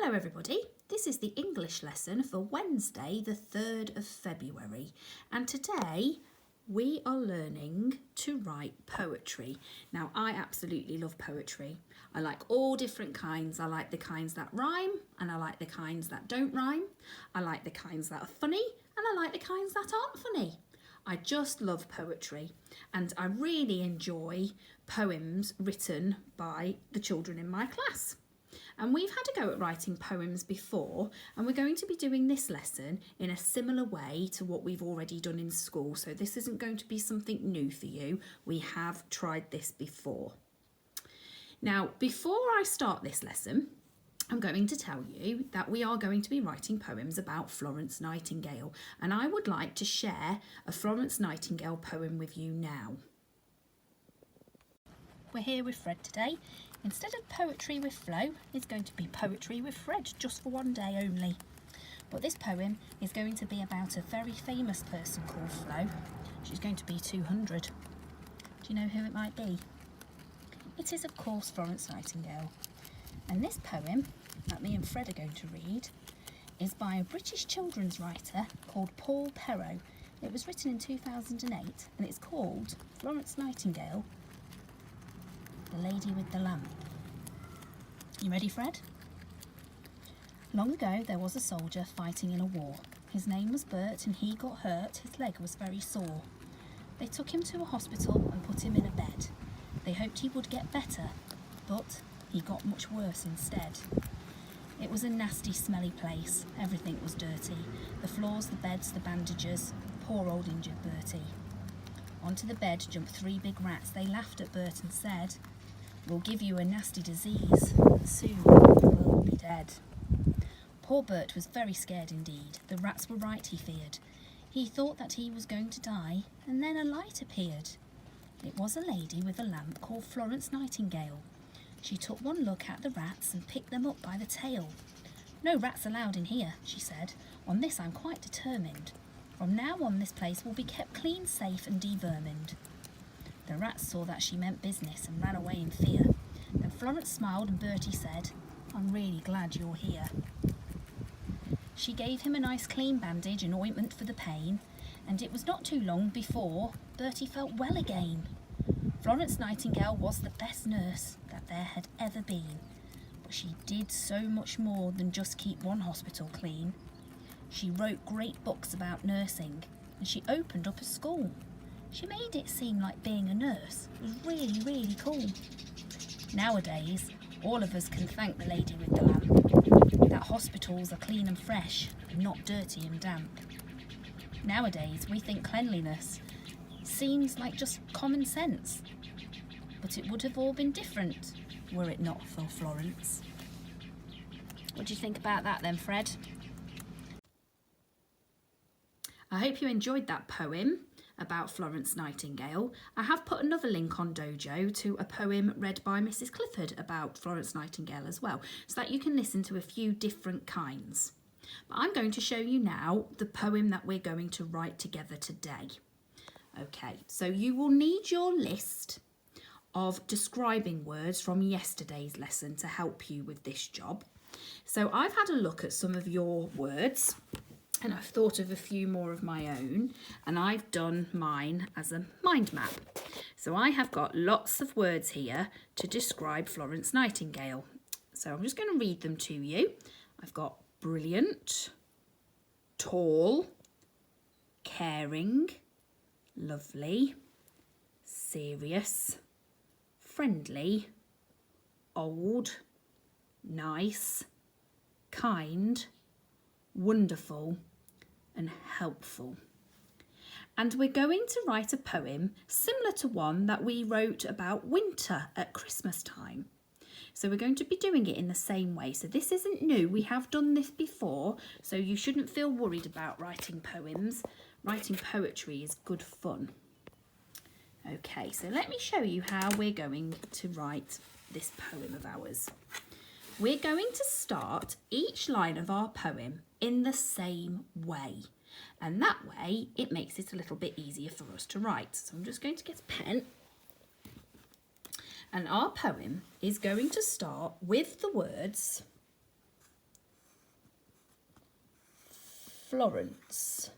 Hello everybody, this is the English lesson for Wednesday the 3rd of February, and today we are learning to write poetry. Now I absolutely love poetry. I like all different kinds. I like the kinds that rhyme and I like the kinds that don't rhyme. I like the kinds that are funny and I like the kinds that aren't funny. I just love poetry and I really enjoy poems written by the children in my class. And we've had a go at writing poems before, and we're going to be doing this lesson in a similar way to what we've already done in school. So this isn't going to be something new for you. We have tried this before. Now, before I start this lesson, I'm going to tell you that we are going to be writing poems about Florence Nightingale, and I would like to share a Florence Nightingale poem with you now. We're here with Fred today. Instead of poetry with Flo, it's going to be poetry with Fred, just for one day only. But this poem is going to be about a very famous person called Flo. She's going to be 200. Do you know who it might be? It is, of course, Florence Nightingale. And this poem that me and Fred are going to read is by a British children's writer called Paul Perrow. It was written in 2008 and it's called Florence Nightingale, The Lady with the Lamp. You ready, Fred? Long ago there was a soldier fighting in a war. His name was Bert and he got hurt. His leg was very sore. They took him to a hospital and put him in a bed. They hoped he would get better, but he got much worse instead. It was a nasty, smelly place. Everything was dirty. The floors, the beds, the bandages. Poor old injured Bertie. Onto the bed jumped 3 big rats. They laughed at Bert and said, "We'll give you a nasty disease, and soon you will be dead." Poor Bert was very scared indeed. The rats were right, he feared. He thought that he was going to die, and then a light appeared. It was a lady with a lamp called Florence Nightingale. She took one look at the rats and picked them up by the tail. "No rats allowed in here," she said. "On this I'm quite determined. From now on this place will be kept clean, safe and devermined." The rats saw that she meant business and ran away in fear. Then Florence smiled and Bertie said, "I'm really glad you're here." She gave him a nice clean bandage and ointment for the pain, and it was not too long before Bertie felt well again. Florence Nightingale was the best nurse that there had ever been, but she did so much more than just keep one hospital clean. She wrote great books about nursing, and she opened up a school. She made it seem like being a nurse was really, really cool. Nowadays, all of us can thank the lady with the lamp, that hospitals are clean and fresh, and not dirty and damp. Nowadays, we think cleanliness seems like just common sense, but it would have all been different were it not for Florence. What do you think about that then, Fred? I hope you enjoyed that poem about Florence Nightingale. I have put another link on Dojo to a poem read by Mrs. Clifford about Florence Nightingale as well, so that you can listen to a few different kinds. But I'm going to show you now the poem that we're going to write together today. Okay, so you will need your list of describing words from yesterday's lesson to help you with this job. So I've had a look at some of your words, and I've thought of a few more of my own, and I've done mine as a mind map. So I have got lots of words here to describe Florence Nightingale. So I'm just going to read them to you. I've got brilliant, tall, caring, lovely, serious, friendly, old, nice, kind, wonderful and helpful. And we're going to write a poem similar to one that we wrote about winter at Christmas time. So we're going to be doing it in the same way. So this isn't new, we have done this before, so you shouldn't feel worried about writing poems. Writing poetry is good fun. Okay, so let me show you how we're going to write this poem of ours. We're going to start each line of our poem in the same way, and that way it makes it a little bit easier for us to write. So I'm just going to get a pen, and our poem is going to start with the words Florence.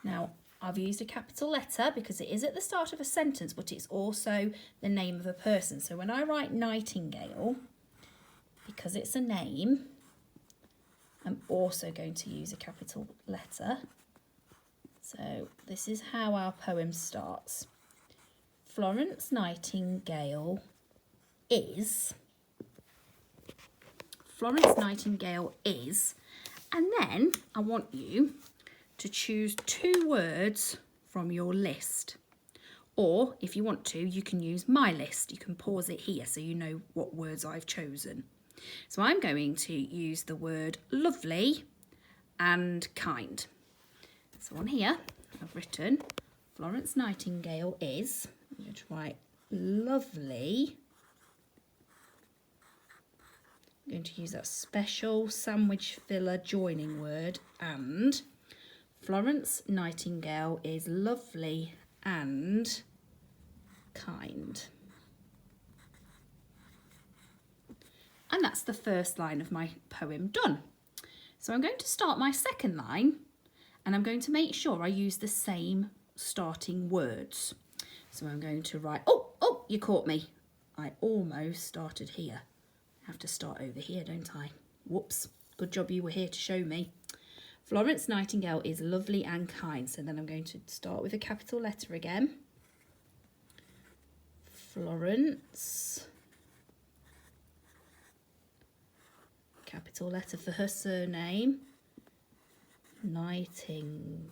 Now, I've used a capital letter because it is at the start of a sentence, but it's also the name of a person. So when I write Nightingale, because it's a name, I'm also going to use a capital letter. So this is how our poem starts. Florence Nightingale is. Florence Nightingale is. And then I want you to choose 2 words from your list. Or if you want to, you can use my list. You can pause it here so you know what words I've chosen. So I'm going to use the word lovely and kind. So on here, I've written Florence Nightingale is, I'm going to write lovely. I'm going to use that special sandwich filler joining word, and Florence Nightingale is lovely and kind. And that's the first line of my poem done. So I'm going to start my second line, and I'm going to make sure I use the same starting words. So I'm going to write, oh, you caught me. I almost started here. I have to start over here, don't I? Whoops, good job you were here to show me. Florence Nightingale is lovely and kind. So then I'm going to start with a capital letter again. Florence. Capital letter for her surname. Nightingale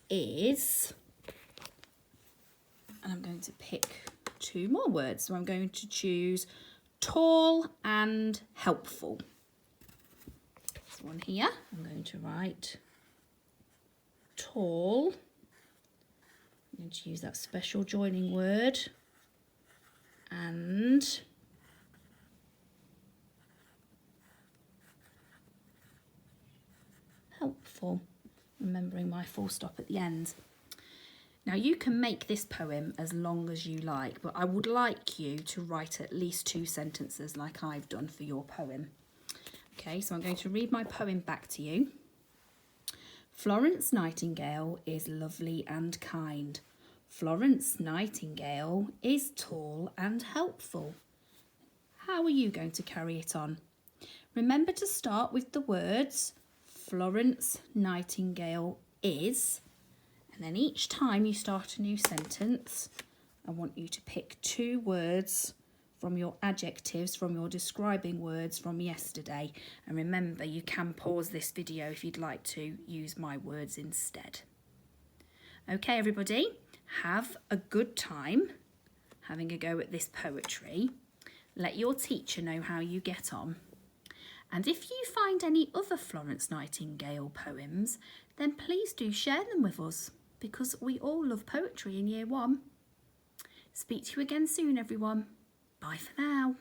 is, and I'm going to pick 2 more words. So I'm going to choose tall and helpful. This one here, I'm going to write tall. I'm going to use that special joining word, and helpful, remembering my full stop at the end. Now you can make this poem as long as you like, but I would like you to write at least 2 sentences like I've done for your poem. Okay, so I'm going to read my poem back to you. Florence Nightingale is lovely and kind. Florence Nightingale is tall and helpful. How are you going to carry it on? Remember to start with the words Florence Nightingale is, and then each time you start a new sentence, I want you to pick 2 words from your adjectives, from your describing words from yesterday. And remember, you can pause this video if you'd like to use my words instead. Okay, everybody, have a good time having a go at this poetry. Let your teacher know how you get on. And if you find any other Florence Nightingale poems, then please do share them with us, because we all love poetry in Year 1. Speak to you again soon, everyone. Bye for now.